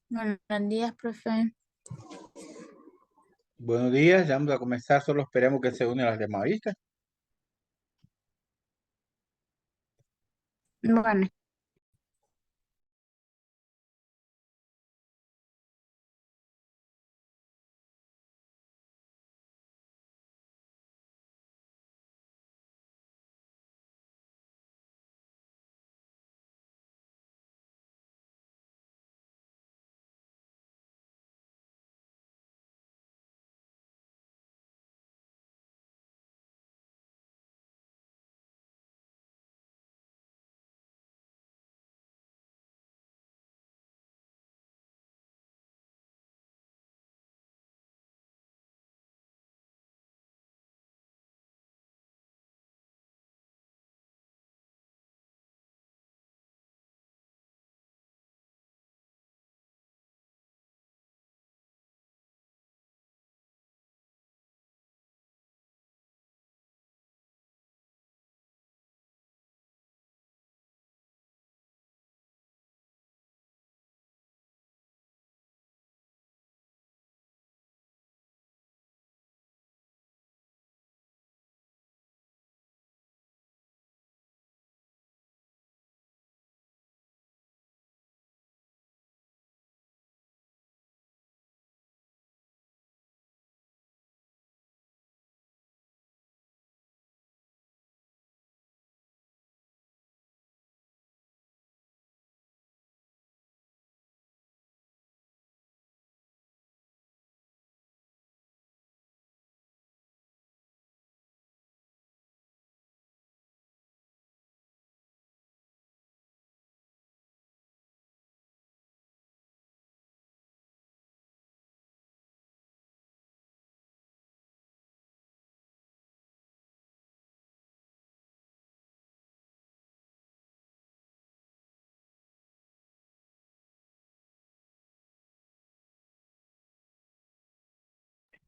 Buenos días, profe. Buenos días, ya vamos a comenzar, solo esperemos que se unan las demás, ¿viste? Bueno,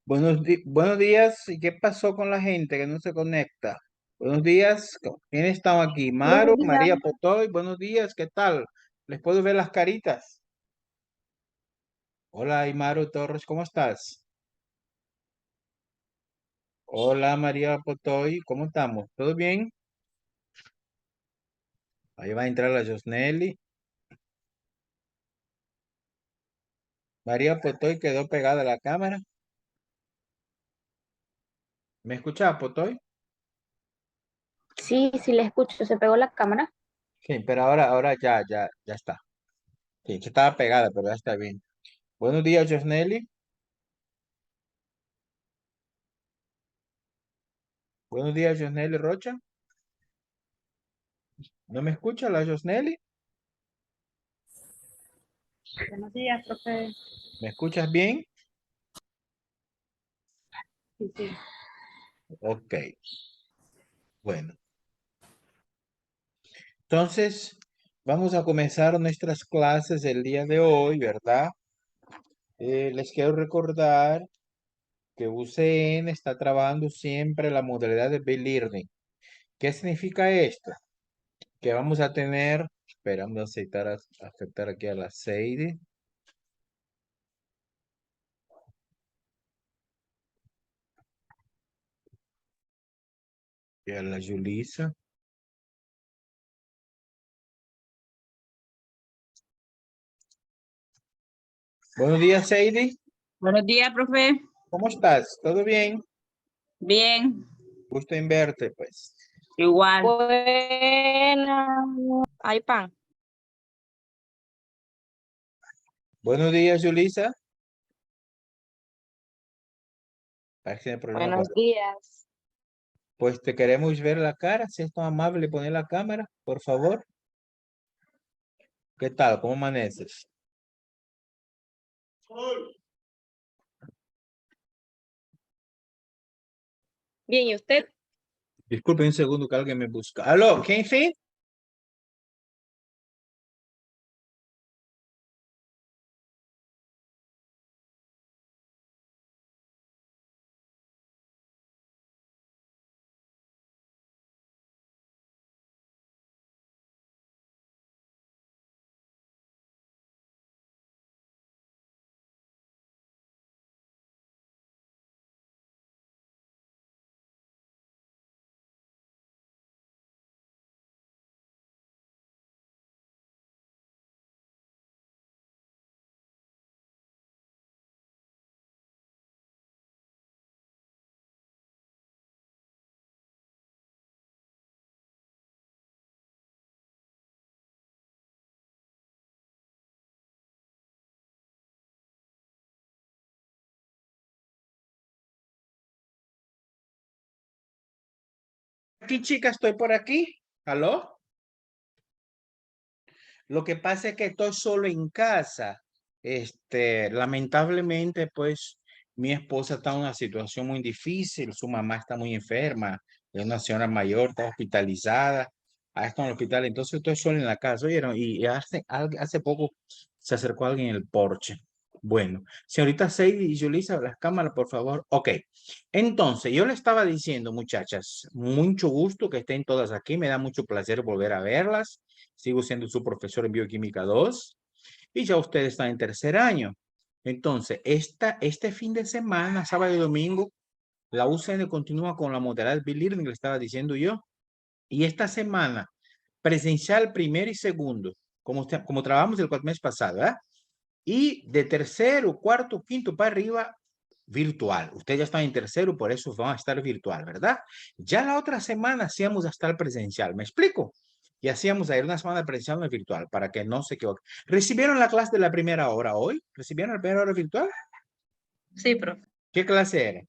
Buenos días, ¿y qué pasó con la gente que no se conecta? Buenos días, ¿quiénes están aquí? Maru, buenos días. María Potoy, buenos días, ¿qué tal? ¿Les puedo ver las caritas? Hola, Maru Torres, ¿cómo estás? Hola, María Potoy, ¿cómo estamos? ¿Todo bien? Ahí va a entrar la Josnelli. María Potoy quedó pegada a la cámara. ¿Me escuchas, Potoy? Sí, sí, le escucho. Se pegó la cámara. Sí, pero ahora ya está. Sí, que estaba pegada, pero ya está bien. Buenos días, Josnelli. Buenos días, Josnelli Rocha. ¿No me escucha la Josnelli? Buenos días, profe. ¿Me escuchas bien? Sí, sí. Ok, bueno. Entonces, vamos a comenzar nuestras clases el día de hoy, ¿verdad? Les quiero recordar que UCN está trabajando siempre la modalidad de B-Learning. ¿Qué significa esto? Que vamos a tener, esperando aceptar aquí a la Seide y a la Julisa. Buenos días, Seide. Buenos días, profe. ¿Cómo estás? ¿Todo bien? Bien, Gusto en verte, pues. igual. Buena. Hay pan. Buenos días, Julisa. Parece que tiene problema con... Buenos días. Pues te queremos ver la cara, si es tan amable poner la cámara, por favor. ¿Qué tal? ¿Cómo amaneces? Bien, ¿y usted? Disculpe un segundo que alguien me busca. ¿Aló? ¿Quién sí? Aquí, chica, estoy por aquí. ¿Aló? Lo que pasa es que estoy solo en casa. Lamentablemente, pues, mi esposa está en una situación muy difícil. Su mamá está muy enferma. Es una señora mayor, está hospitalizada. Está en el hospital. Entonces, estoy solo en la casa. ¿Oyeron? Y hace poco se acercó alguien en el porche. Bueno, señorita Sadie y Julissa, las cámaras, por favor. Ok. Entonces, yo le estaba diciendo, muchachas, mucho gusto que estén todas aquí. Me da mucho placer volver a verlas. Sigo siendo su profesor en Bioquímica 2 y ya usted está en tercer año. Entonces, este fin de semana, sábado y domingo, la UCN continúa con la modalidad Bilearning, le estaba diciendo yo. Y esta semana, presencial primero y segundo, como trabajamos el mes pasado, ¿eh? Y de tercero, cuarto, quinto para arriba, virtual. Usted ya está en tercero, por eso van a estar virtual, ¿verdad? Ya la otra semana hacíamos hasta el presencial, ¿me explico? Y hacíamos ahí una semana presencial, una virtual, para que no se equivoque. ¿Recibieron la clase de la primera hora hoy? ¿Recibieron la primera hora virtual? Sí, profe. ¿Qué clase era?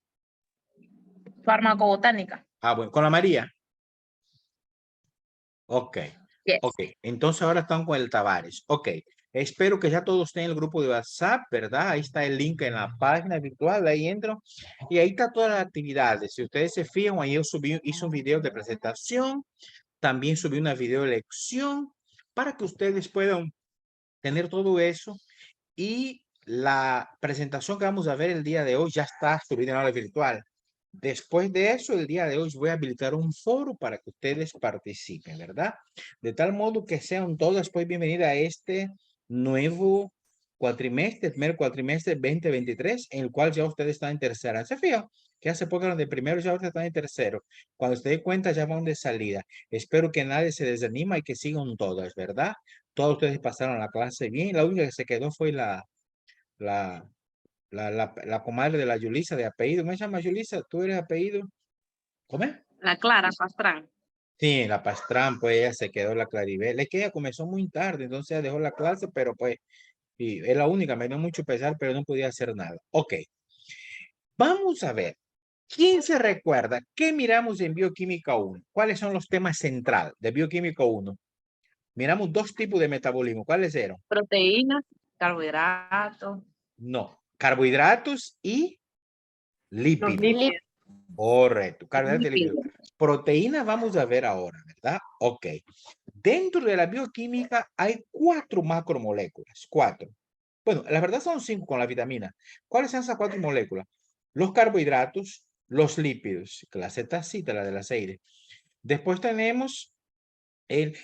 Farmacobotánica. Ah, bueno, con la María. Ok. Yes. Ok, entonces ahora están con el Tavares. Ok, espero que ya todos estén en el grupo de WhatsApp, ¿verdad? Ahí está el link en la página virtual, ahí entro. Y ahí está todas las actividades. Si ustedes se fijan, ahí yo hice un video de presentación, también subí una video lección para que ustedes puedan tener todo eso. Y la presentación que vamos a ver el día de hoy ya está subida en la virtual. Después de eso, el día de hoy voy a habilitar un foro para que ustedes participen, ¿verdad? De tal modo que sean todas pues bienvenidas a este nuevo cuatrimestre, primer cuatrimestre 2023, en el cual ya ustedes están en tercera. ¿Se fijan? Que hace poco eran de primero, ya ahora están en tercero. Cuando se dé cuenta, ya van de salida. Espero que nadie se desanima y que sigan todas, ¿verdad? Todos ustedes pasaron la clase bien. La única que se quedó fue la comadre de la Yulisa de apellido. ¿Me llama Yulisa? ¿Tú eres apellido? ¿Cómo es? La Clara Pastrán. Sí, la Pastrán, pues ella se quedó la Claribel. Es que ella comenzó muy tarde, entonces ella dejó la clase, pero pues, y es la única, me dio mucho pesar, pero no podía hacer nada. Ok, vamos a ver. ¿Quién se recuerda qué miramos en Bioquímica 1? ¿Cuáles son los temas centrales de Bioquímica 1? Miramos dos tipos de metabolismo. ¿Cuáles eran? Proteínas, carbohidratos. No, carbohidratos y Los lípidos. lípidos. Correcto, carbohidratos y lípidos. Lípidos. Proteínas vamos a ver ahora, ¿verdad? Ok. Dentro de la bioquímica hay 4 macromoléculas. 4. Bueno, la verdad son 5 con la vitamina. ¿Cuáles son esas 4 moléculas? Los carbohidratos, los lípidos, la Z-cita, la del aceite. Después tenemos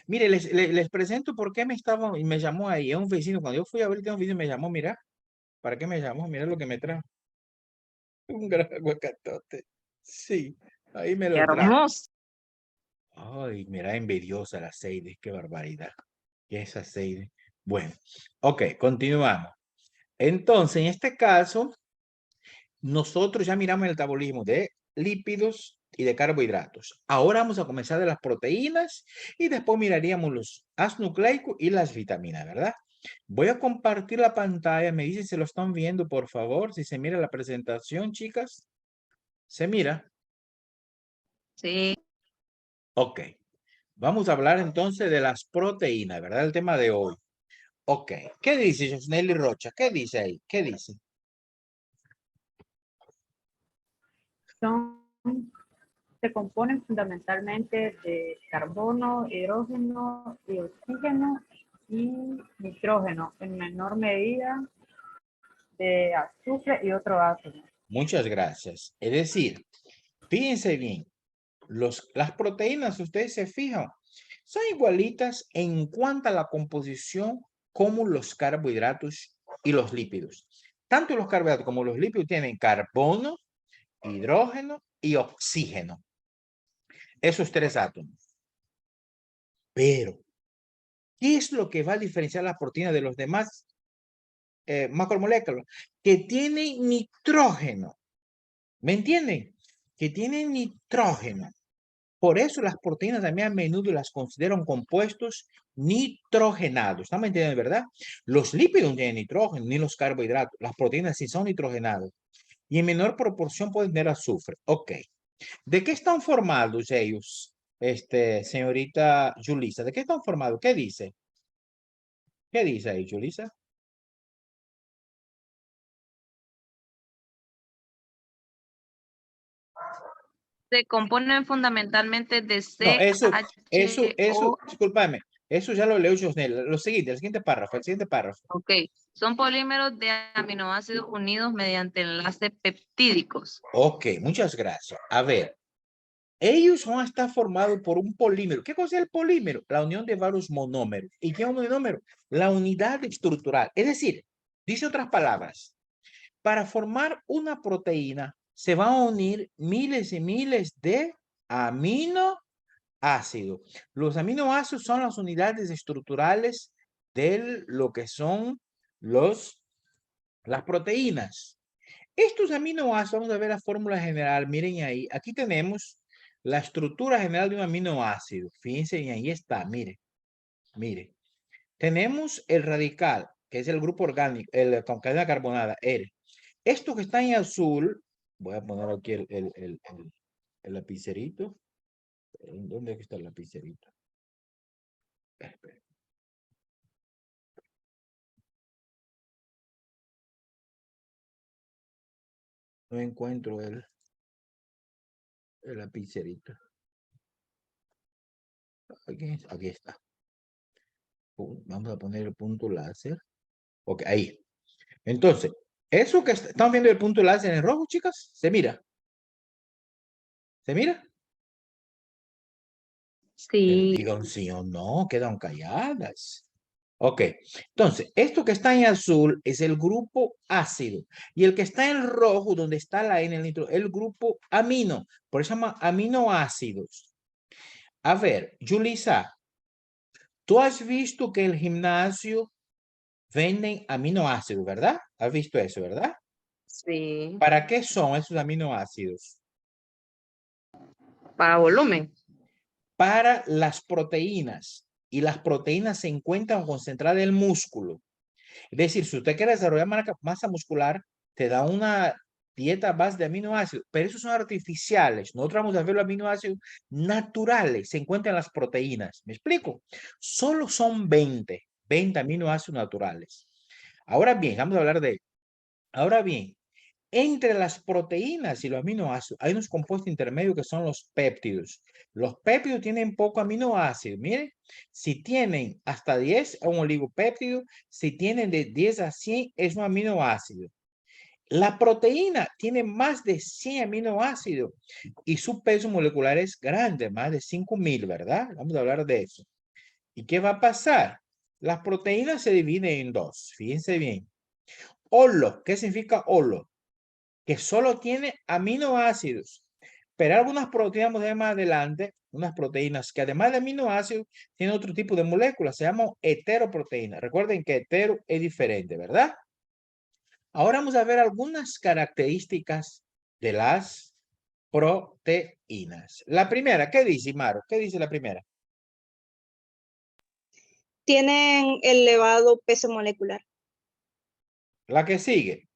mire, les presento por qué me llamó ahí. Es un vecino. Cuando yo fui a ver, un vecino me llamó, mira, ¿para qué me llamó? Mira lo que me trajo. Un gran aguacatote. Sí, ahí me Qué lo trajo. hermoso. Ay, mira, envidiosa la Seide, qué barbaridad. ¿Qué es esa Seide? Bueno, ok, continuamos. Entonces, en este caso, nosotros ya miramos el metabolismo de lípidos y de carbohidratos. Ahora vamos a comenzar de las proteínas y después miraríamos los ácidos nucleicos y las vitaminas, ¿verdad? Voy a compartir la pantalla. Me dicen si se lo están viendo, por favor. Si se mira la presentación, chicas. ¿Se mira? Sí. Ok. Vamos a hablar entonces de las proteínas, ¿verdad? El tema de hoy. Ok. ¿Qué dice Josnelly Rocha? ¿Qué dice ahí? ¿Qué dice? Se componen fundamentalmente de carbono, hidrógeno y oxígeno y nitrógeno, en menor medida de azufre y otros átomos. Muchas gracias. Es decir, fíjense bien, las proteínas, ustedes se fijan, son igualitas en cuanto a la composición como los carbohidratos y los lípidos. Tanto los carbohidratos como los lípidos tienen carbono, hidrógeno y oxígeno. Esos 3 átomos. Pero, ¿qué es lo que va a diferenciar las proteínas de los demás macromoléculas? Que tienen nitrógeno. ¿Me entienden? Que tienen nitrógeno. Por eso las proteínas también a menudo las consideran compuestos nitrogenados. ¿Están entendiendo, verdad? Los lípidos no tienen nitrógeno, ni los carbohidratos. Las proteínas sí son nitrogenadas. Y en menor proporción pueden tener azufre. Ok. ¿De qué están formados ellos? señorita Julissa, ¿de qué están formados? ¿Qué dice? ¿Qué dice ahí, Julissa? Se componen fundamentalmente de No, CHO. discúlpame, eso ya lo leo Josnel. Lo siguiente, el siguiente párrafo. Ok, son polímeros de aminoácidos unidos mediante enlaces peptídicos. Ok, muchas gracias. A ver, ellos van a estar formados por un polímero. ¿Qué cosa es el polímero? La unión de varios monómeros. ¿Y qué es un monómero? La unidad estructural. Es decir, dice otras palabras, para formar una proteína se van a unir miles y miles de aminoácidos. Los aminoácidos son las unidades estructurales de lo que son las proteínas. Estos aminoácidos, vamos a ver la fórmula general, miren ahí, aquí tenemos la estructura general de un aminoácido. Fíjense, y ahí está, mire. Tenemos el radical, que es el grupo orgánico, el con cadena carbonada, R. Esto que está en azul, voy a poner aquí el lapicerito. ¿Dónde está el lapicerito? Espera. No encuentro el lapicerito. Aquí está. Vamos a poner el punto láser. Ok, ahí. Entonces, eso que están viendo el punto láser en rojo, chicas, se mira. ¿Se mira? Sí. Digan sí o no, quedan calladas. Ok, entonces, esto que está en azul es el grupo ácido. Y el que está en rojo, donde está la N, el nitro, el grupo amino. Por eso se llama aminoácidos. A ver, Julissa, tú has visto que el gimnasio venden aminoácidos, ¿verdad? ¿Has visto eso, verdad? Sí. ¿Para qué son esos aminoácidos? Para volumen. Para las proteínas. Y las proteínas se encuentran concentradas en el músculo. Es decir, si usted quiere desarrollar masa muscular, te da una dieta a base de aminoácidos, pero esos son artificiales. Nosotros vamos a ver los aminoácidos naturales, se encuentran en las proteínas. ¿Me explico? Solo son 20 aminoácidos naturales. Ahora bien, vamos a hablar de... Ahora bien, entre las proteínas y los aminoácidos hay unos compuestos intermedios que son los péptidos. Los péptidos tienen poco aminoácido. Miren, si tienen hasta 10 es un oligopéptido, si tienen de 10 a 100 es un aminoácido. La proteína tiene más de 100 aminoácidos y su peso molecular es grande, más de 5000, ¿verdad? Vamos a hablar de eso. ¿Y qué va a pasar? Las proteínas se dividen en dos. Fíjense bien. Holo, ¿qué significa holo? Que solo tiene aminoácidos. Pero algunas proteínas, vamos a ver más adelante, unas proteínas que además de aminoácidos, tienen otro tipo de moléculas, se llaman heteroproteínas. Recuerden que hetero es diferente, ¿verdad? Ahora vamos a ver algunas características de las proteínas. La primera, ¿qué dice, Maro? ¿Qué dice la primera? Tienen elevado peso molecular. La que sigue.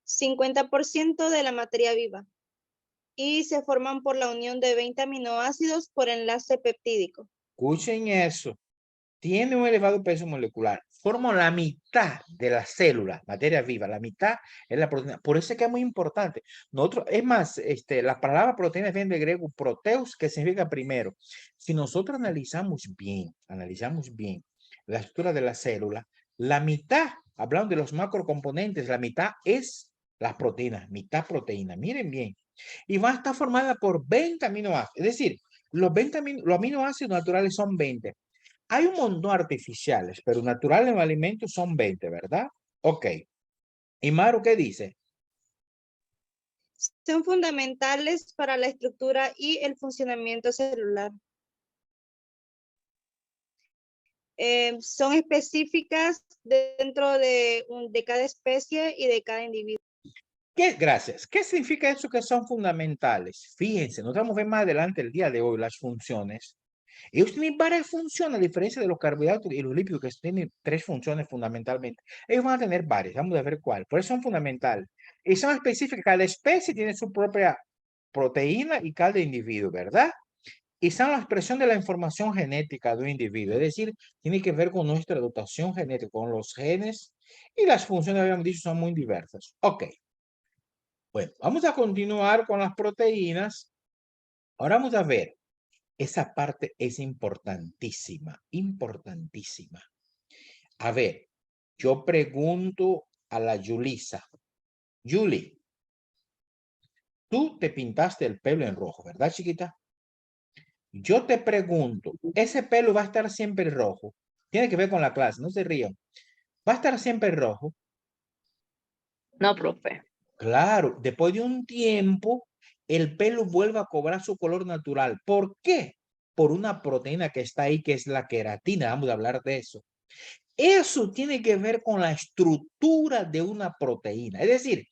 50% de la materia viva. Y se forman por la unión de 20 aminoácidos por enlace peptídico. Escuchen eso. Tiene un elevado peso molecular. Forma la mitad de la célula, materia viva. La mitad es la proteína. Por eso es que es muy importante. Nosotros, es más, la palabra proteína viene del griego proteus, que significa primero. Si nosotros analizamos bien la estructura de la célula, la mitad, hablando de los macrocomponentes, la mitad es las proteínas, mitad proteína. Miren bien. Y va a estar formada por 20 aminoácidos. Es decir, los aminoácidos naturales son 20. Hay un montón artificiales, pero naturales en los alimentos son 20, ¿verdad? Ok. ¿Y Maru qué dice? Son fundamentales para la estructura y el funcionamiento celular. Son específicas dentro de cada especie y de cada individuo. Gracias. ¿Qué significa eso que son fundamentales? Fíjense, nos vamos a ver más adelante el día de hoy las funciones. Ellos tienen varias funciones, a diferencia de los carbohidratos y los lípidos que tienen 3 funciones fundamentalmente. Ellos van a tener varias, vamos a ver cuál. Por eso son fundamentales. Y son específicas, cada especie tiene su propia proteína y cada individuo, ¿verdad? Y son la expresión de la información genética de un individuo. Es decir, tiene que ver con nuestra dotación genética, con los genes. Y las funciones, habíamos dicho, son muy diversas. Ok. Bueno, vamos a continuar con las proteínas. Ahora vamos a ver. Esa parte es importantísima, importantísima. A ver, yo pregunto a la Yulisa. Yuli, tú te pintaste el pelo en rojo, ¿verdad, chiquita? Yo te pregunto, ¿ese pelo va a estar siempre rojo? Tiene que ver con la clase, no se rían. ¿Va a estar siempre rojo? No, profe. Claro, después de un tiempo, el pelo vuelve a cobrar su color natural. ¿Por qué? Por una proteína que está ahí, que es la queratina. Vamos a hablar de eso. Eso tiene que ver con la estructura de una proteína. Es decir,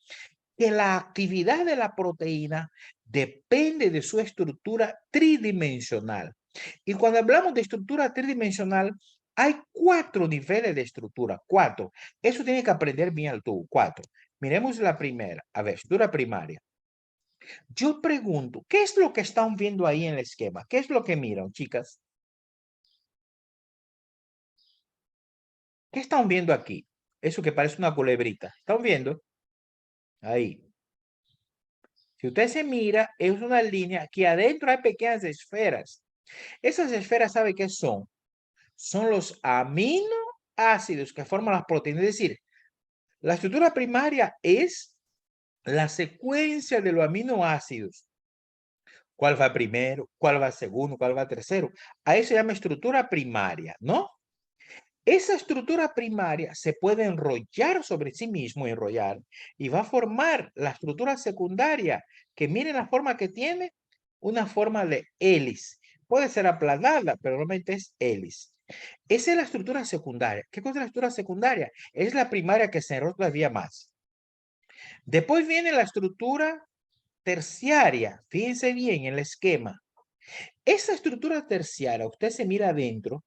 que la actividad de la proteína depende de su estructura tridimensional. Y cuando hablamos de estructura tridimensional, hay 4 niveles de estructura, 4. Eso tiene que aprender bien tú, 4. Miremos la primera, a ver, estructura primaria. Yo pregunto, ¿qué es lo que están viendo ahí en el esquema? ¿Qué es lo que miran, chicas? ¿Qué están viendo aquí? Eso que parece una culebrita. ¿Están viendo? Ahí. Si usted se mira, es una línea que adentro hay pequeñas esferas. Esas esferas, ¿sabe qué son? Son los aminoácidos que forman las proteínas. Es decir, la estructura primaria es la secuencia de los aminoácidos. ¿Cuál va primero? ¿Cuál va segundo? ¿Cuál va tercero? A eso se llama estructura primaria, ¿no? Esa estructura primaria se puede enrollar sobre sí mismo, enrollar, y va a formar la estructura secundaria, que miren la forma que tiene, una forma de hélice. Puede ser aplanada, pero normalmente es hélice. Esa es la estructura secundaria. ¿Qué cosa es la estructura secundaria? Es la primaria que se enrolla todavía más. Después viene la estructura terciaria. Fíjense bien en el esquema. Esa estructura terciaria, usted se mira adentro,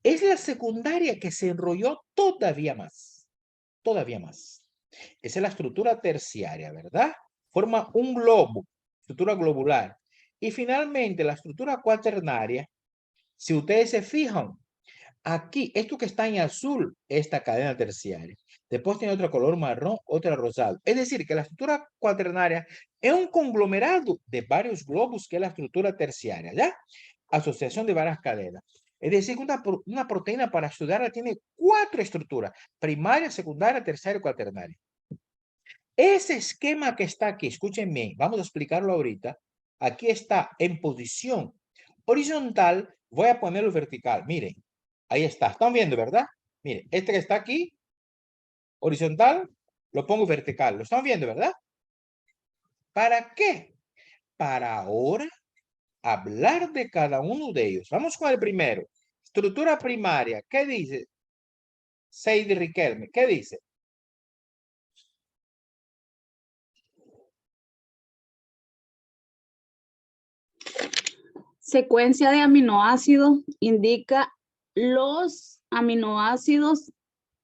es la secundaria que se enrolló todavía más. Todavía más. Esa es la estructura terciaria, ¿verdad? Forma un globo, estructura globular. Y finalmente la estructura cuaternaria, si ustedes se fijan, aquí, esto que está en azul, esta cadena terciaria. Después tiene otro color marrón, otra rosado. Es decir, que la estructura cuaternaria es un conglomerado de varios globos que es la estructura terciaria, ¿ya? Asociación de varias cadenas. Es decir, que una proteína para estudiarla tiene 4 estructuras: primaria, secundaria, terciaria y cuaternaria. Ese esquema que está aquí, escuchen bien, vamos a explicarlo ahorita. Aquí está en posición horizontal, voy a ponerlo vertical. Miren, ahí está. ¿Están viendo, verdad? Miren, este que está aquí, horizontal, lo pongo vertical. ¿Lo están viendo, verdad? ¿Para qué? Para ahora hablar de cada uno de ellos. Vamos con el primero. Estructura primaria. ¿Qué dice? Sadie Riquelme. ¿Qué dice? Secuencia de aminoácidos indica los aminoácidos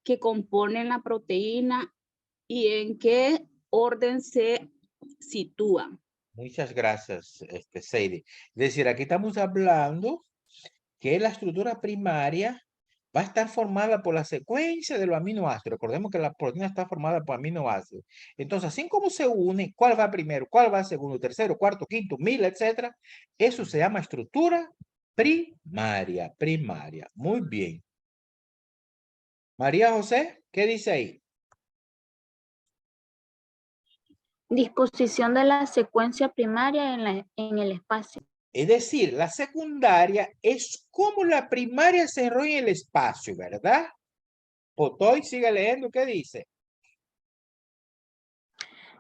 que componen la proteína y en qué orden se sitúan. Muchas gracias, Sadie. Es decir, aquí estamos hablando que la estructura primaria va a estar formada por la secuencia de los aminoácidos. Recordemos que la proteína está formada por aminoácidos. Entonces, así como se une, ¿cuál va primero? ¿Cuál va segundo? ¿Tercero? ¿Cuarto? ¿Quinto? ¿Mil? Etcétera. Eso se llama estructura primaria. Primaria. Muy bien. María José, ¿qué dice ahí? Disposición de la secuencia primaria en el espacio. Es decir, la secundaria es como la primaria se enrolla en el espacio, ¿verdad? Potoy sigue leyendo, ¿qué dice?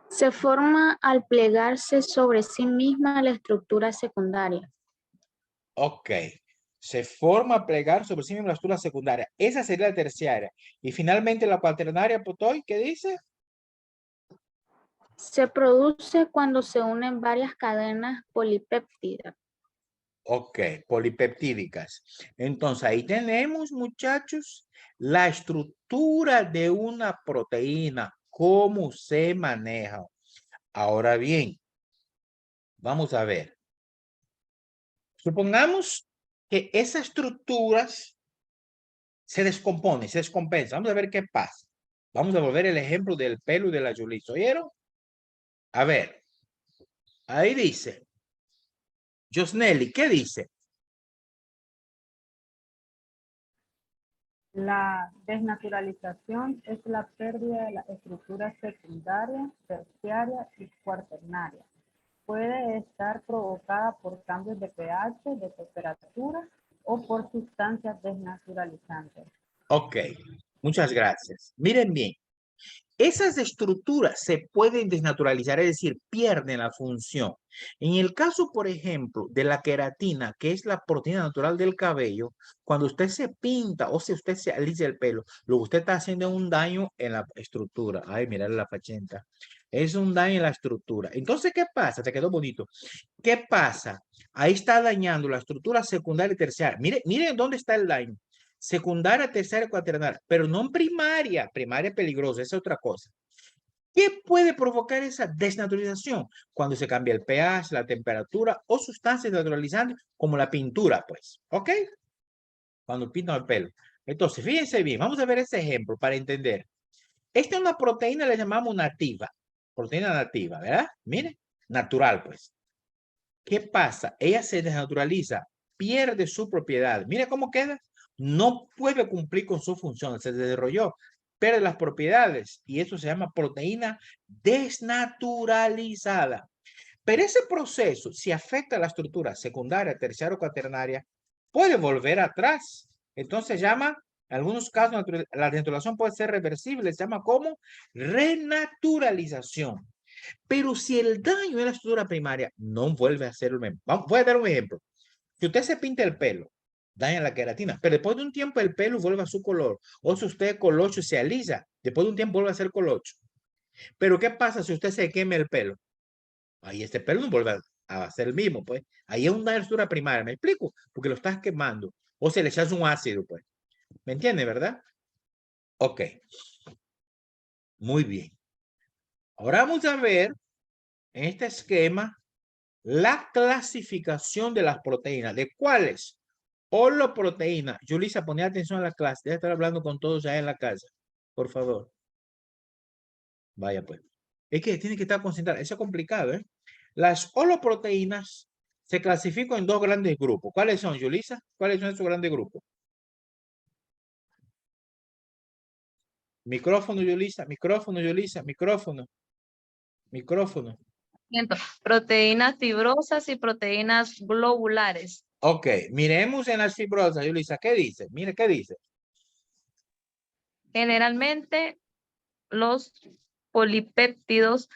Se forma al plegarse sobre sí misma la estructura secundaria. Ok. Se forma a plegar sobre sí misma la estructura secundaria. Esa sería la terciaria. Y finalmente la cuaternaria, Potoy, ¿qué dice? Se produce cuando se unen varias cadenas polipéptidas. Ok, polipeptídicas. Entonces ahí tenemos, muchachos, la estructura de una proteína, cómo se maneja. Ahora bien, Vamos a ver. Supongamos que esas estructuras se descomponen, se descompensan. Vamos a ver qué pasa. Vamos a volver el ejemplo del pelo y de la Yulisa. ¿Oyeron? A ver. Ahí dice. Josnelli, ¿qué dice? La desnaturalización es la pérdida de la estructura secundaria, terciaria y cuaternaria. Puede estar provocada por cambios de pH, de temperatura o por sustancias desnaturalizantes. Ok, muchas gracias. Miren bien. Esas estructuras se pueden desnaturalizar, es decir, pierden la función. En el caso, por ejemplo, de la queratina, que es la proteína natural del cabello, cuando usted se pinta o si usted se alisa el pelo, lo que usted está haciendo es un daño en la estructura. Ay, mira la pachenta. Es un daño en la estructura. Entonces, ¿qué pasa? Te quedó bonito. ¿Qué pasa? Ahí está dañando la estructura secundaria y terciaria. Miren dónde está el daño. Secundaria, terciaria, cuaternaria, pero no en primaria. Primaria es peligrosa, esa es otra cosa. ¿Qué puede provocar esa desnaturalización? Cuando se cambia el pH, la temperatura o sustancias naturalizantes como la pintura, pues. ¿Ok? Cuando pintan el pelo. Entonces, fíjense bien, vamos a ver ese ejemplo para entender. Esta es una proteína, la llamamos nativa. Proteína nativa, ¿verdad? Miren, natural, pues. ¿Qué pasa? Ella se desnaturaliza, pierde su propiedad. Mire cómo queda. No puede cumplir con su función. Se desarrolló, pierde las propiedades y eso se llama proteína desnaturalizada. Pero ese proceso, si afecta a la estructura secundaria, terciaria o cuaternaria, puede volver atrás. Entonces se llama, en algunos casos, la desnaturalización puede ser reversible. Se llama como renaturalización. Pero si el daño en la estructura primaria no vuelve a ser el mismo. Voy a dar un ejemplo. Si usted se pinta el pelo, daña la queratina, pero después de un tiempo el pelo vuelve a su color. O si usted colocho se alisa, después de un tiempo vuelve a ser colocho. Pero ¿qué pasa si usted se quema el pelo? Ahí este pelo no vuelve a ser el mismo, pues. Ahí es una estructura primaria, ¿me explico? Porque lo estás quemando. O se le echas un ácido, pues. ¿Me entiende, verdad? Ok. Muy bien. Ahora vamos a ver en este esquema la clasificación de las proteínas. ¿De cuáles? Holoproteína. Yulisa, ponía atención a la clase. Deja de estar hablando con todos allá en la casa. Por favor. Vaya pues. Es que tiene que estar concentrado. Eso es complicado, ¿eh? Las holoproteínas se clasifican en dos grandes grupos. ¿Cuáles son, Yulisa? ¿Cuáles son esos grandes grupos? Micrófono, Yulisa. Micrófono, Yulisa. Micrófono. Micrófono. Proteínas fibrosas y proteínas globulares. Ok, miremos en las fibrosas, Yulisa. ¿Qué dice? Mire, ¿qué dice? Generalmente los polipéptidos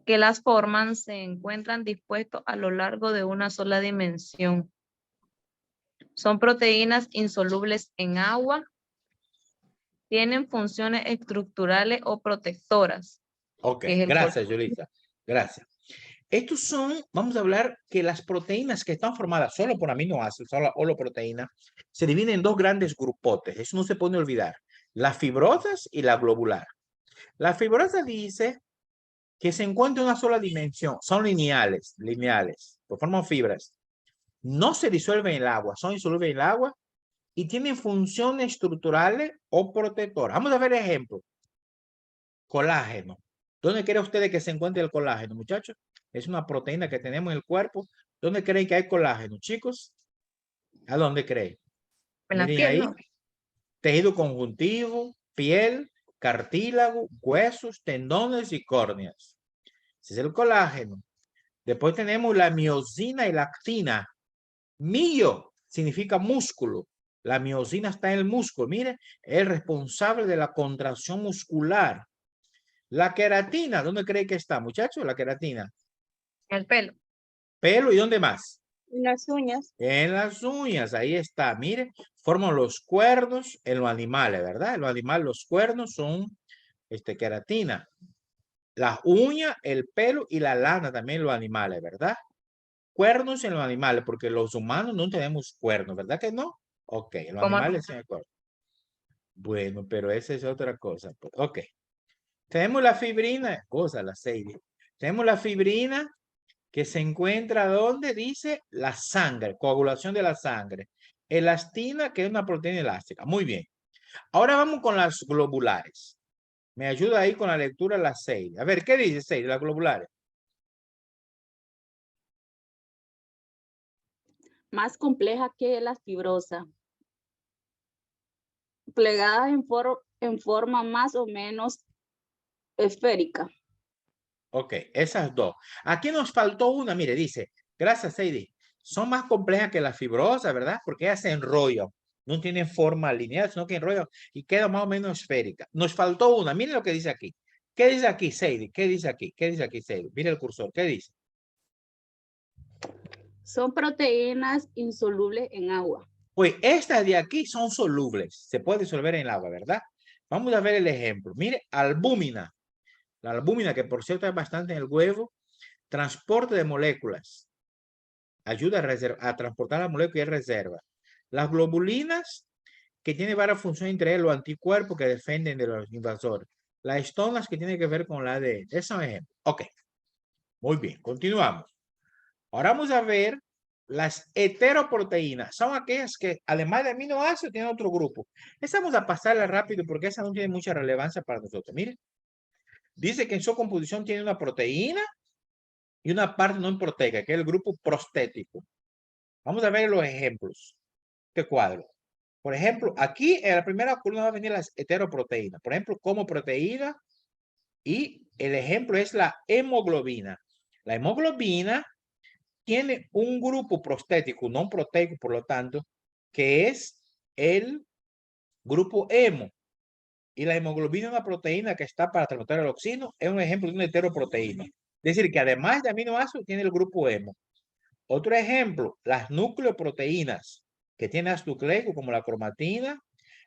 que las forman se encuentran dispuestos a lo largo de una sola dimensión. Son proteínas insolubles en agua. Tienen funciones estructurales o protectoras. Ok, que es el gracias, Yulisa. Gracias. Estos son, vamos a hablar que las proteínas que están formadas solo por aminoácidos, solo holoproteína, se dividen en dos grandes grupotes. Eso no se puede olvidar. Las fibrosas y la globular. La fibrosa dice que se encuentra en una sola dimensión. Son lineales, pues forman fibras. No se disuelven en el agua, son insolubles en el agua y tienen funciones estructurales o protectoras. Vamos a ver ejemplos. Colágeno. ¿Dónde creen ustedes que se encuentra el colágeno, muchachos? Es una proteína que tenemos en el cuerpo. ¿Dónde creen que hay colágeno, chicos? ¿A dónde creen? En la Miren piel, ahí. ¿no? Tejido conjuntivo, piel, cartílago, huesos, tendones y córneas. Ese es el colágeno. Después tenemos la miosina y la actina. Mio significa músculo. La miosina está en el músculo. Mire, es responsable de la contracción muscular. La queratina, ¿dónde cree que está, muchachos? La queratina. En el pelo. Pelo, ¿y dónde más? En las uñas. En las uñas, ahí está. Mire, forman los cuernos en los animales, ¿verdad? En los animales los cuernos son queratina. Las uñas, el pelo y la lana también los animales, ¿verdad? Cuernos en los animales, porque los humanos no tenemos cuernos, ¿verdad que no? Ok, los ¿Cómo no? animales tienen cuernos. Bueno, pero esa es otra cosa. Ok. Tenemos la fibrina, cosa, la serie. Tenemos la fibrina que se encuentra donde dice la sangre, coagulación de la sangre. Elastina, que es una proteína elástica. Muy bien. Ahora vamos con las globulares. Me ayuda ahí con la lectura la Seide. A ver, ¿qué dice Seide, las globulares? Más compleja que la fibrosa. Plegadas en forma más o menos esférica. Ok, esas dos. Aquí nos faltó una, mire, dice, gracias Seide, son más complejas que la fibrosa, ¿verdad? Porque ellas se enrollan, no tienen forma lineal, sino que enrollan y queda más o menos esférica. Nos faltó una, miren lo que dice aquí. ¿Qué dice aquí, Seide? ¿Qué dice aquí? ¿Qué dice aquí, Seide? Mire el cursor, ¿qué dice? Son proteínas insolubles en agua. Pues estas de aquí son solubles, se puede disolver en el agua, ¿verdad? Vamos a ver el ejemplo. Mire, albúmina. La albúmina, que por cierto es bastante en el huevo, transporte de moléculas. Ayuda a transportar la molécula y es reserva. Las globulinas, que tienen varias funciones entre ellos, los anticuerpos que defienden de los invasores. Las estonas, que tienen que ver con la ADN. Ese es un ejemplo. Ok. Muy bien, continuamos. Ahora vamos a ver las heteroproteínas. Son aquellas que, además de aminoácidos, tienen otro grupo. Esa vamos a pasarla rápido porque esa no tiene mucha relevancia para nosotros. Miren. Dice que en su composición tiene una proteína y una parte no proteica, que es el grupo prostético. Vamos a ver los ejemplos de cuadro. Por ejemplo, aquí en la primera columna va a venir las heteroproteínas. Por ejemplo, como proteína, y el ejemplo es la hemoglobina. La hemoglobina tiene un grupo prostético, no proteico, por lo tanto, que es el grupo hemo. Y la hemoglobina es una proteína que está para transportar el oxígeno, es un ejemplo de una heteroproteína. Es decir, que además de aminoácidos tiene el grupo hemo. Otro ejemplo, las nucleoproteínas, que tienen ácido nucleico como la cromatina,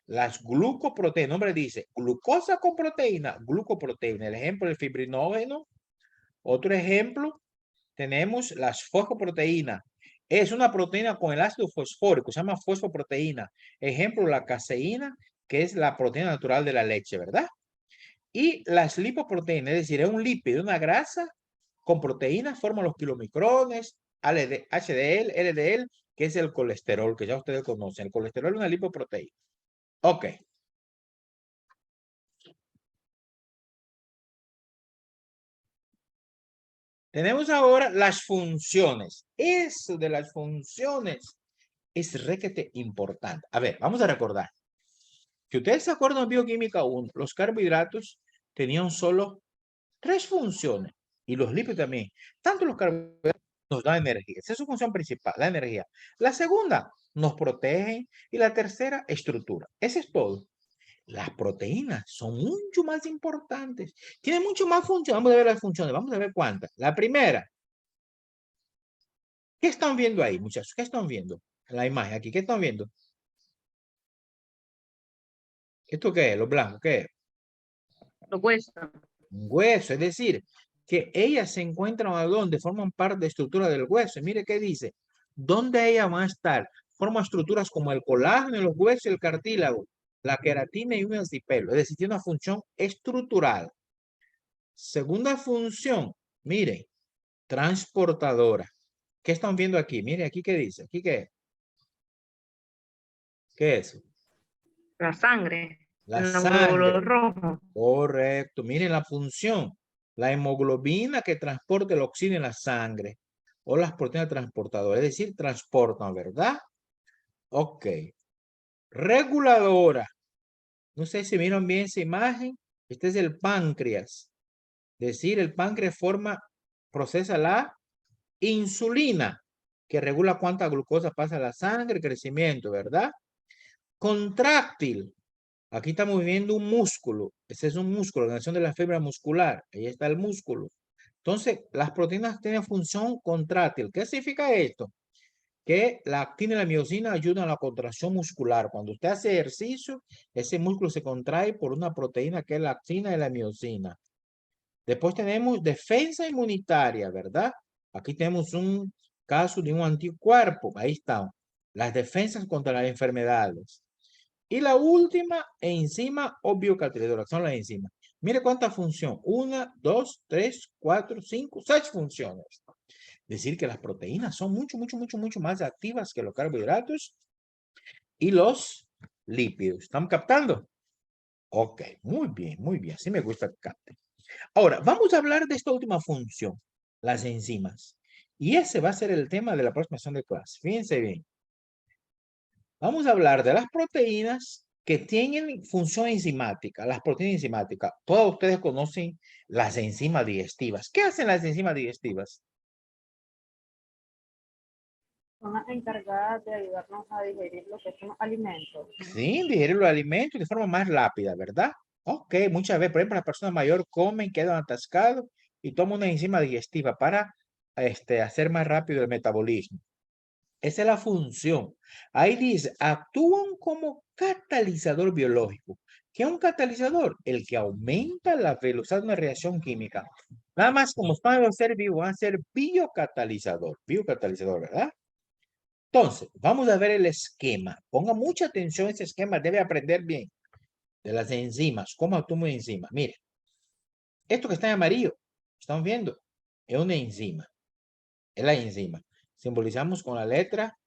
las glucoproteínas, el nombre dice glucosa con proteína, glucoproteína. El ejemplo del fibrinógeno. Otro ejemplo, tenemos las fosfoproteínas. Es una proteína con el ácido fosfórico, se llama fosfoproteína. Ejemplo, la caseína, que es la proteína natural de la leche, ¿verdad? Y las lipoproteínas, es decir, es un lípido, una grasa con proteínas, forman los kilomicrones, HDL, LDL, que es el colesterol, que ya ustedes conocen. El colesterol es una lipoproteína. Ok. Tenemos ahora las funciones. Eso de las funciones es requete importante. A ver, vamos a recordar. Si ustedes se acuerdan de Bioquímica 1, los carbohidratos tenían solo 3 funciones. Y los lípidos también. Tanto los carbohidratos nos dan energía. Esa es su función principal, la energía. La segunda, nos protegen. Y la tercera, estructura. Eso es todo. Las proteínas son mucho más importantes. Tienen mucho más funciones. Vamos a ver las funciones. Vamos a ver cuántas. La primera. ¿Qué están viendo ahí, muchachos? ¿Qué están viendo? La imagen aquí. ¿Qué están viendo? ¿Esto qué es? Lo blanco, ¿qué es? Los huesos. Un hueso. Es decir, que ellas se encuentran a donde forman parte de estructura del hueso. Y mire qué dice. ¿Dónde ellas van a estar? Forman estructuras como el colágeno, los huesos y el cartílago, la queratina y uñas y pelo. Es decir, tiene una función estructural. Segunda función, miren, transportadora. ¿Qué están viendo aquí? Miren aquí qué dice. ¿Aquí qué es? ¿Qué es? La sangre. La Los sangre. glóbulos rojos. Correcto. Miren la función. La hemoglobina que transporta el oxígeno en la sangre. O las proteínas transportadoras. Es decir, transportan, ¿verdad? Ok. Reguladora. No sé si miran bien esa imagen. Este es el páncreas. Es decir, el páncreas procesa la insulina, que regula cuánta glucosa pasa a la sangre, el crecimiento, ¿verdad? Contráctil. Aquí estamos viendo un músculo. Ese es un músculo, la acción de la fibra muscular. Ahí está el músculo. Entonces, las proteínas tienen función contráctil. ¿Qué significa esto? Que la actina y la miosina ayudan a la contracción muscular. Cuando usted hace ejercicio, ese músculo se contrae por una proteína que es la actina y la miosina. Después tenemos defensa inmunitaria, ¿verdad? Aquí tenemos un caso de un anticuerpo. Ahí están las defensas contra las enfermedades. Y la última, enzima o biocatalizadora, son las enzimas. Mire cuánta función. 1, 2, 3, 4, 5, 6 funciones. Decir que las proteínas son mucho más activas que los carbohidratos y los lípidos. ¿Estamos captando? Ok, muy bien. Así me gusta que capten. Ahora, vamos a hablar de esta última función, las enzimas. Y ese va a ser el tema de la próxima sesión de clase. Fíjense bien. Vamos a hablar de las proteínas que tienen función enzimática, las proteínas enzimáticas. Todos ustedes conocen las enzimas digestivas. ¿Qué hacen las enzimas digestivas? Son las encargadas de ayudarnos a digerir lo que son los alimentos. Sí, digerir los alimentos de forma más rápida, ¿verdad? Ok, muchas veces, por ejemplo, las personas mayores comen, quedan atascados y toman una enzima digestiva para hacer más rápido el metabolismo. Esa es la función. Ahí dice, actúan como catalizador biológico. ¿Qué es un catalizador? El que aumenta la velocidad de una reacción química. Nada más como están los seres vivos, van a ser biocatalizador, ¿verdad? Entonces, vamos a ver el esquema. Ponga mucha atención a ese esquema, debe aprender bien de las enzimas, cómo actúa una enzima. Mire, esto que está en amarillo, estamos viendo, es una enzima. Es la enzima. Simbolizamos con la letra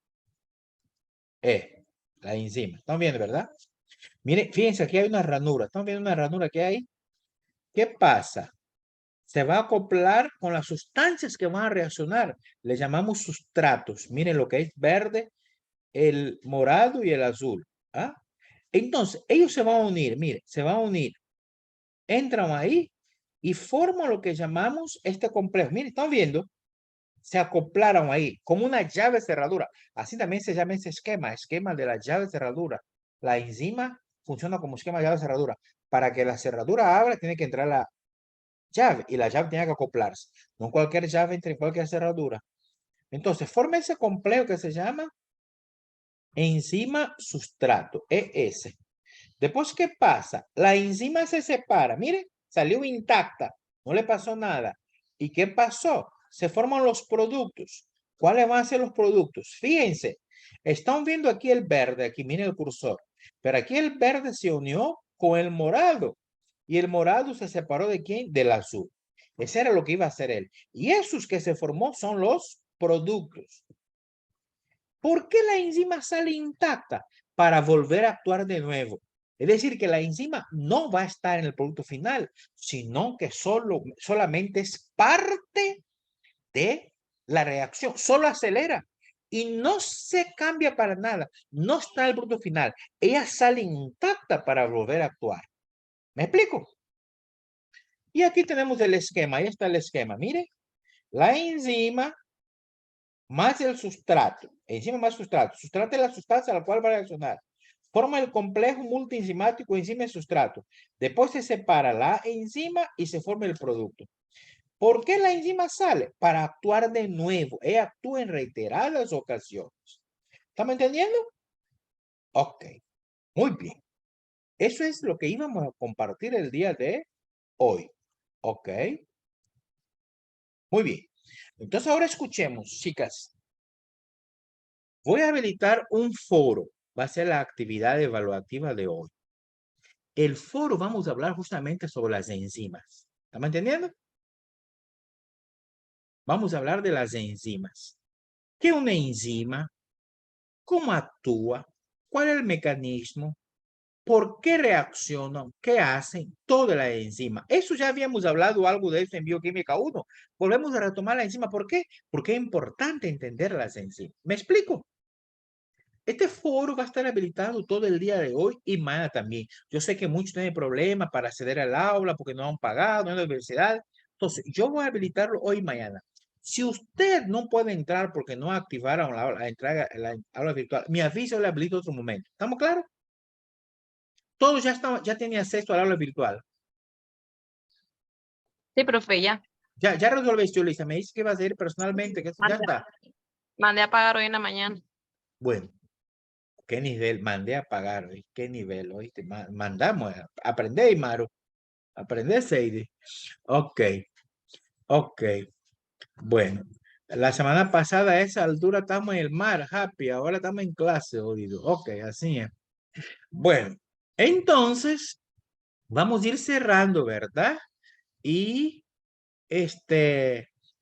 E, la enzima. ¿Están viendo, verdad? Miren, fíjense, aquí hay una ranura. ¿Están viendo una ranura que hay? ¿Qué pasa? Se va a acoplar con las sustancias que van a reaccionar. Le llamamos sustratos. Miren lo que es verde, el morado y el azul. ¿Ah? Entonces, ellos se van a unir. Miren, se van a unir. Entran ahí y forman lo que llamamos este complejo. Miren, ¿están viendo? Se acoplaron ahí como una llave cerradura. Así también se llama ese esquema de la llave cerradura. La enzima funciona como esquema de llave cerradura. Para que la cerradura abra, tiene que entrar la llave y la llave tiene que acoplarse. No cualquier llave entre cualquier cerradura. Entonces, forma ese complejo que se llama enzima sustrato, ES. Después, ¿qué pasa? La enzima se separa. Mire, salió intacta. No le pasó nada. ¿Y qué pasó? Se forman los productos. ¿Cuáles van a ser los productos? Fíjense, están viendo aquí el verde, aquí miren el cursor, pero aquí el verde se unió con el morado y el morado se separó ¿de quién? Del azul. Ese era lo que iba a hacer él. Y esos que se formó son los productos. ¿Por qué la enzima sale intacta? Para volver a actuar de nuevo. Es decir, que la enzima no va a estar en el producto final, sino que solamente es parte de la reacción, solo acelera y no se cambia para nada, no está en el producto final, ella sale intacta para volver a actuar. ¿Me explico? Y aquí tenemos el esquema, ahí está el esquema, mire, la enzima más el sustrato, enzima más sustrato es la sustancia a la cual va a reaccionar, forma el complejo multienzimático enzima y sustrato, después se separa la enzima y se forma el producto. ¿Por qué la enzima sale? Para actuar de nuevo. Ella actúa en reiteradas ocasiones. ¿Estamos entendiendo? Ok, muy bien. Eso es lo que íbamos a compartir el día de hoy. Ok. Muy bien. Entonces ahora escuchemos, chicas. Voy a habilitar un foro. Va a ser la actividad evaluativa de hoy. El foro vamos a hablar justamente sobre las enzimas. ¿Estamos entendiendo? Vamos a hablar de las enzimas. ¿Qué es una enzima? ¿Cómo actúa? ¿Cuál es el mecanismo? ¿Por qué reaccionan? ¿Qué hacen? Toda la enzima. Eso ya habíamos hablado algo de eso en Bioquímica 1. Volvemos a retomar la enzima. ¿Por qué? Porque es importante entender las enzimas. ¿Me explico? Este foro va a estar habilitado todo el día de hoy y mañana también. Yo sé que muchos tienen problemas para acceder al aula porque no han pagado en la universidad. Entonces, yo voy a habilitarlo hoy y mañana. Si usted no puede entrar porque no activaron la entrada a la aula virtual, mi aviso le habilito otro momento. ¿Estamos claros? Todos ya tienen acceso al aula virtual. Sí, profe, ya. Ya resolviste, Lisa. Me dice que vas a ir personalmente, que eso ya está. Mandé a pagar hoy en la mañana. Bueno, ¿qué nivel? Mandé a pagar. ¿Qué nivel? ¿Oíste? Mandamos. Aprende, Maru. Aprende, Seidi. Ok. Ok. Bueno. La semana pasada a esa altura estamos en el mar, happy. Ahora estamos en clase, oído. Ok, así es. Bueno. Entonces, vamos a ir cerrando, ¿verdad? Y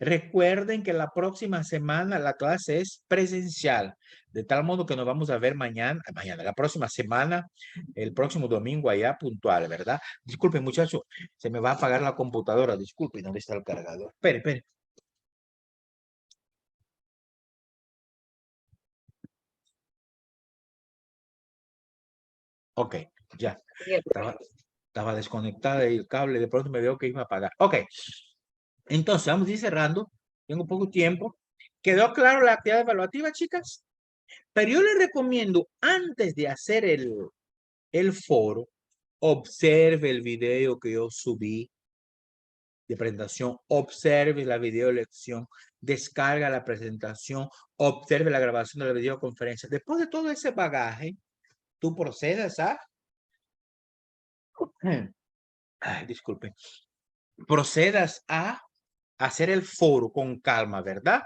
Recuerden que la próxima semana la clase es presencial, de tal modo que nos vamos a ver mañana, la próxima semana, el próximo domingo allá puntual, ¿verdad? Disculpen, muchachos, se me va a apagar la computadora, disculpen, ¿dónde está el cargador? Espere. Ok, ya. Estaba desconectada y el cable de pronto me veo que iba a apagar. Ok, entonces vamos a ir cerrando. Tengo poco tiempo. ¿Quedó claro la actividad evaluativa, chicas? Pero yo les recomiendo, antes de hacer el foro, observe el video que yo subí de presentación, observe la video lección, descarga la presentación, observe la grabación de la videoconferencia. Después de todo ese bagaje, tú procedas a... Ay, disculpen. Procedas a hacer el foro con calma, ¿verdad?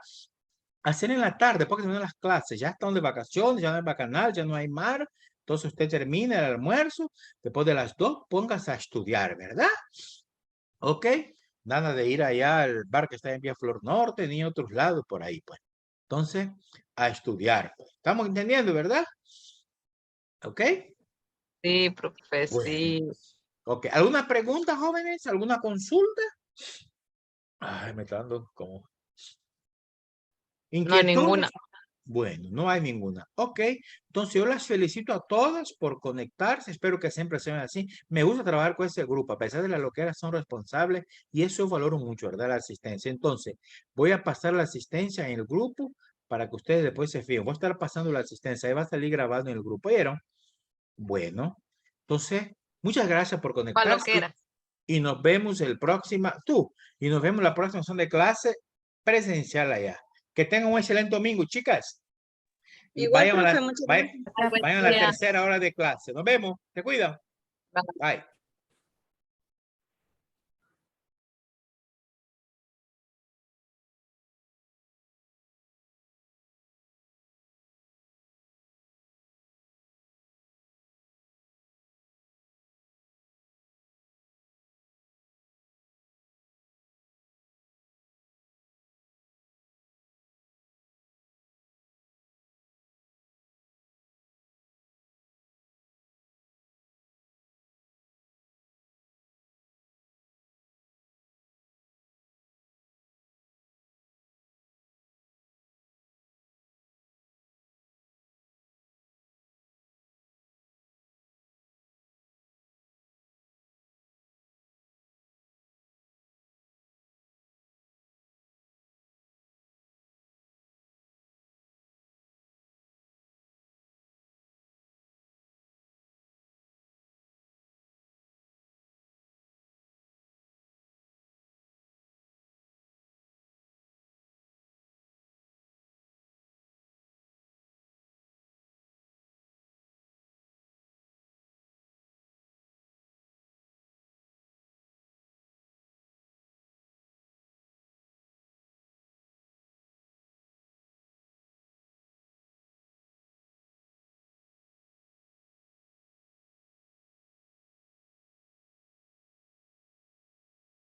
Hacer en la tarde, porque terminan las clases, ya están de vacaciones, ya no hay bacanal, ya no hay mar, entonces usted termina el almuerzo, después de las 2, póngase a estudiar, ¿verdad? ¿Ok? Nada de ir allá al bar que está en Vía Flor Norte, ni a otros lados por ahí, pues. Entonces, a estudiar. Pues. ¿Estamos entendiendo, verdad? ¿Ok? Sí, profe, Bueno. sí. Ok, ¿alguna pregunta, jóvenes? ¿Alguna consulta? Ay, me está dando como... No hay ¿Inquietud? ninguna. Bueno, no hay ninguna. Ok, entonces yo las felicito a todas por conectarse. Espero que siempre sean así. Me gusta trabajar con ese grupo. A pesar de las loqueras, son responsables y eso valoro mucho, ¿verdad? La asistencia. Entonces, voy a pasar la asistencia en el grupo para que ustedes después se fíen. Voy a estar pasando la asistencia. Ahí va a salir grabado en el grupo. ¿Vieron? Bueno, entonces, muchas gracias por conectarse. Loquera. Y nos vemos y nos vemos la próxima sesión de clase presencial allá. Que tengan un excelente domingo, chicas. Y Igual, vayan profe, muchas gracias. vayan a la tercera hora de clase. Nos vemos. Se cuidan. Bye.